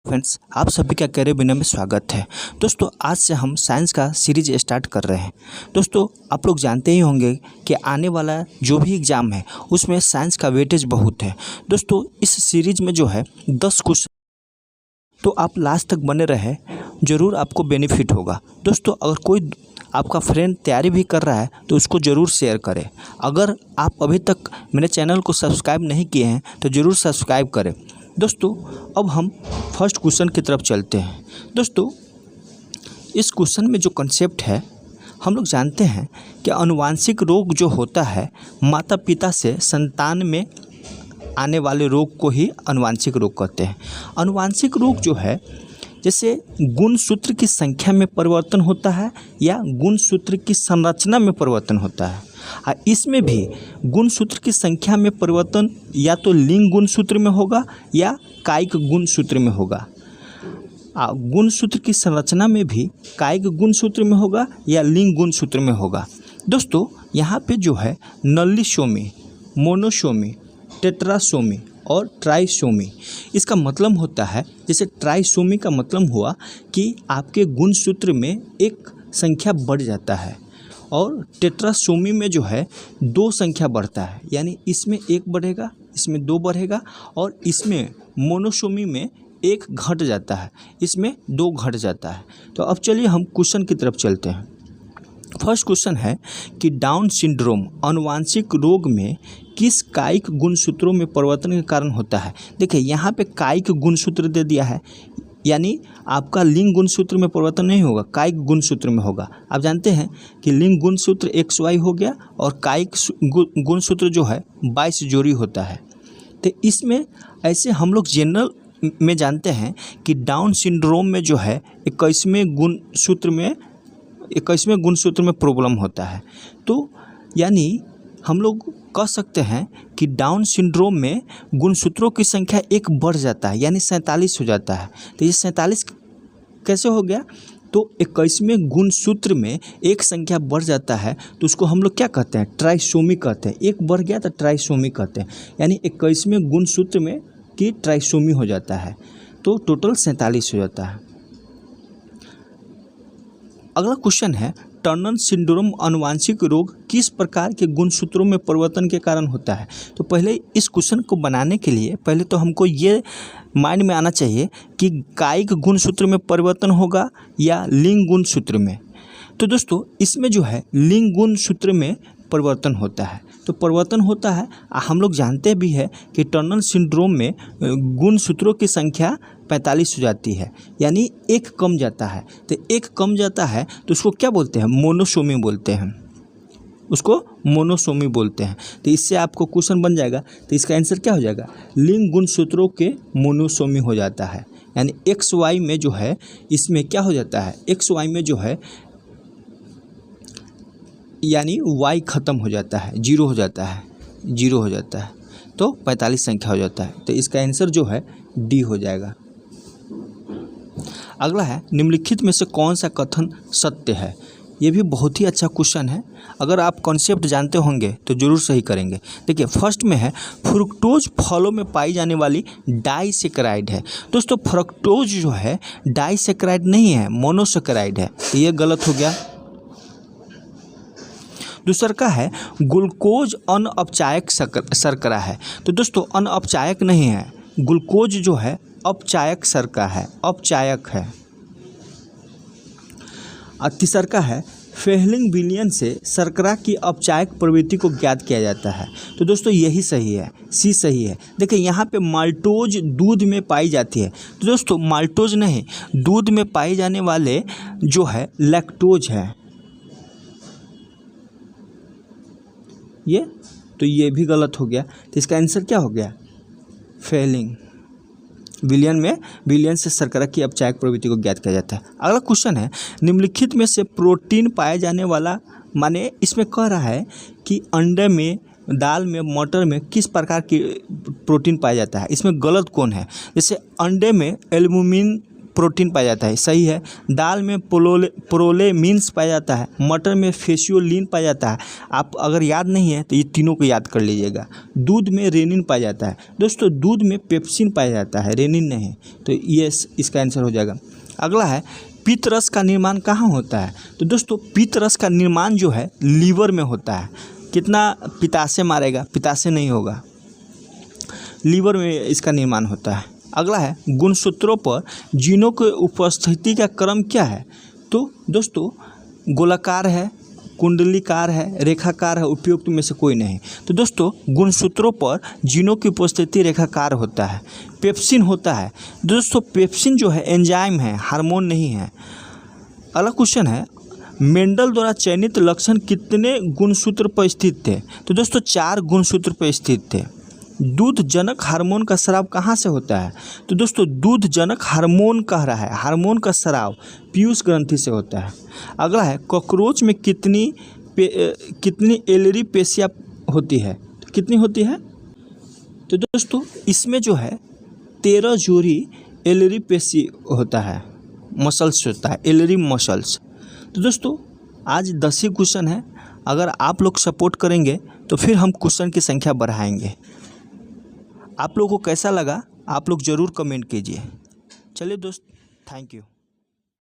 Friends, आप सभी का कैरियर बिना में स्वागत है। दोस्तों, आज से हम साइंस का सीरीज स्टार्ट कर रहे हैं। दोस्तों, आप लोग जानते ही होंगे कि आने वाला जो भी एग्ज़ाम है उसमें साइंस का वेटेज बहुत है। दोस्तों, इस सीरीज में जो है 10 क्वेश्चन, तो आप लास्ट तक बने रहे, ज़रूर आपको बेनिफिट होगा। दोस्तों, अगर कोई आपका फ्रेंड तैयारी भी कर रहा है तो उसको ज़रूर शेयर करें। अगर आप अभी तक मेरे चैनल को सब्सक्राइब नहीं किए हैं तो ज़रूर सब्सक्राइब करें। दोस्तों, अब हम फर्स्ट क्वेश्चन की तरफ चलते हैं। दोस्तों, इस क्वेश्चन में जो कंसेप्ट है, हम लोग जानते हैं कि आनुवांशिक रोग जो होता है, माता पिता से संतान में आने वाले रोग को ही आनुवांशिक रोग कहते हैं। आनुवांशिक रोग जो है, जैसे गुणसूत्र की संख्या में परिवर्तन होता है या गुणसूत्र की संरचना में परिवर्तन होता है। इसमें भी गुणसूत्र की संख्या में परिवर्तन या तो लिंग गुणसूत्र में होगा या कायिक गुणसूत्र में होगा। गुणसूत्र की संरचना में भी कायिक गुणसूत्र में होगा या लिंग गुणसूत्र में होगा। दोस्तों, यहाँ पे जो है नलीसोमी, मोनोसोमी, टेट्रासोमी और ट्राइसोमी, इसका मतलब होता है, जैसे ट्राइसोमी का मतलब हुआ कि आपके गुणसूत्र में एक संख्या बढ़ जाता है, और टेट्रासोमी में जो है 2 संख्या बढ़ता है, यानी इसमें 1 बढ़ेगा, इसमें 2 बढ़ेगा, और इसमें मोनोसोमी में 1 घट जाता है, इसमें 2 घट जाता है। तो अब चलिए हम क्वेश्चन की तरफ चलते हैं। फर्स्ट क्वेश्चन है कि डाउन सिंड्रोम आनुवांशिक रोग में किस कायिक गुणसूत्रों में परिवर्तन के कारण होता है। देखिए, यहाँ पे कायिक गुणसूत्र दे दिया है, यानी आपका लिंग गुणसूत्र में परिवर्तन नहीं होगा, कायिक गुणसूत्र में होगा। आप जानते हैं कि लिंग गुणसूत्र XY हो गया और कायिक गुणसूत्र जो है 22 जोड़ी होता है। तो इसमें ऐसे हम लोग जनरल में जानते हैं कि डाउन सिंड्रोम में जो है 21वें गुणसूत्र में प्रॉब्लम होता है। तो यानी हम लोग कह सकते हैं कि डाउन सिंड्रोम में गुणसूत्रों की संख्या 1 बढ़ जाता है, यानी 47 हो जाता है। तो ये 47 कैसे हो गया? तो 21वें गुणसूत्र में 1 संख्या बढ़ जाता है, तो उसको हम लोग क्या कहते हैं? ट्राइसोमी कहते हैं। 1 बढ़ गया तो ट्राइसोमी कहते हैं, यानी 21वें गुणसूत्र में की ट्राइसोमी हो जाता है, तो टोटल 47 हो जाता है। अगला क्वेश्चन है, टर्नर सिंड्रोम आनुवांशिक रोग किस प्रकार के गुणसूत्रों में परिवर्तन के कारण होता है। तो पहले इस क्वेश्चन को बनाने के लिए पहले तो हमको ये माइंड में आना चाहिए कि कायिक गुणसूत्र में परिवर्तन होगा या लिंग गुणसूत्र में। तो दोस्तों, इसमें जो है लिंग गुणसूत्र में परिवर्तन होता है। तो परिवर्तन होता है, हम लोग जानते भी है कि टर्नर सिंड्रोम में गुणसूत्रों की संख्या 45 हो जाती है, यानी 1 कम जाता है। तो 1 कम जाता है तो उसको क्या बोलते हैं? मोनोसोमी बोलते हैं, उसको मोनोसोमी बोलते हैं। तो इससे आपको क्वेश्चन बन जाएगा, तो इसका आंसर क्या हो जाएगा? लिंग गुणसूत्रों के मोनोसोमी हो जाता है, यानी XY में जो है इसमें क्या हो जाता है? XY में जो है यानी Y ख़त्म हो जाता है, 0 हो जाता है, 0 हो जाता है, तो 45 संख्या हो जाता है। तो इसका आंसर जो है D हो जाएगा। अगला है, निम्नलिखित में से कौन सा कथन सत्य है। ये भी बहुत ही अच्छा क्वेश्चन है। अगर आप कॉन्सेप्ट जानते होंगे तो ज़रूर सही करेंगे। देखिए, फर्स्ट में है, फ्रुक्टोज फलों में पाई जाने वाली डाइसेकेराइड है। दोस्तों, फ्रुक्टोज जो है डाइसेकेराइड नहीं है, मोनोसेकेराइड है, तो ये गलत हो गया। दूसरा का है, ग्लूकोज अनअपचायक शर्करा है। तो दोस्तों, अनअपचायक नहीं है, ग्लूकोज जो है अपचायक शर्करा है, अपचायक है। और तीसरा का है, फेहलिंग विलयन से शर्करा की अपचायक प्रवृत्ति को ज्ञात किया जाता है। तो दोस्तों, यही सही है, सी सही है। देखिए, यहाँ पे माल्टोज दूध में पाई जाती है। तो दोस्तों, माल्टोज नहीं, दूध में पाए जाने वाले जो है लैक्टोज है, ये भी गलत हो गया। तो इसका आंसर क्या हो गया? फेलिंग विलयन से शर्करा की अपचायक प्रवृत्ति को ज्ञात किया जाता है। अगला क्वेश्चन है, निम्नलिखित में से प्रोटीन पाया जाने वाला, माने इसमें कह रहा है कि अंडे में, दाल में, मटर में किस प्रकार की प्रोटीन पाया जाता है, इसमें गलत कौन है? जैसे अंडे में एल्बुमिन प्रोटीन पाया जाता है, सही है। दाल में प्रोलेमिन्स पाया जाता है। मटर में फेसियोलिन पाया जाता है। आप अगर याद नहीं है तो ये तीनों को याद कर लीजिएगा। दूध में रेनिन पाया जाता है। दोस्तों दूध में पेप्सिन पाया जाता है, रेनिन नहीं, तो ये इसका आंसर हो जाएगा। अगला है पित्त रस का निर्माण कहाँ होता है? तो दोस्तों पित्त रस का निर्माण जो है लीवर में होता है। कितना पित्ताशय मारेगा? पित्ताशय नहीं होगा, लीवर में इसका निर्माण होता है। अगला है गुणसूत्रों पर जीनों की उपस्थिति का क्रम क्या है? तो दोस्तों गोलाकार है, कुंडलीकार है, रेखाकार है, उपयुक्त में से कोई नहीं। तो दोस्तों गुणसूत्रों पर जीनों की उपस्थिति रेखाकार होता है। पेप्सिन होता है। दोस्तों पेप्सिन जो है एंजाइम है, हार्मोन नहीं है। अगला क्वेश्चन है मेंडल द्वारा चयनित लक्षण कितने गुणसूत्र पर स्थित थे? तो दोस्तों 4 गुणसूत्र पर स्थित थे। दूध जनक हार्मोन का स्राव कहाँ से होता है? तो दोस्तों दूध जनक हार्मोन कह रहा है, हार्मोन का स्राव पीयूष ग्रंथि से होता है। अगला है कॉकरोच में कितनी एलरी पेशियाँ होती है? तो कितनी होती है? तो दोस्तों इसमें जो है 13 जोड़ी एलरी पेशी होता है, मसल्स होता है, एलरी मसल्स। तो दोस्तों आज 10 ही क्वेश्चन है। अगर आप लोग सपोर्ट करेंगे तो फिर हम क्वेश्चन की संख्या बढ़ाएंगे। आप लोगों को कैसा लगा आप लोग ज़रूर कमेंट कीजिए। चलिए दोस्त, थैंक यू।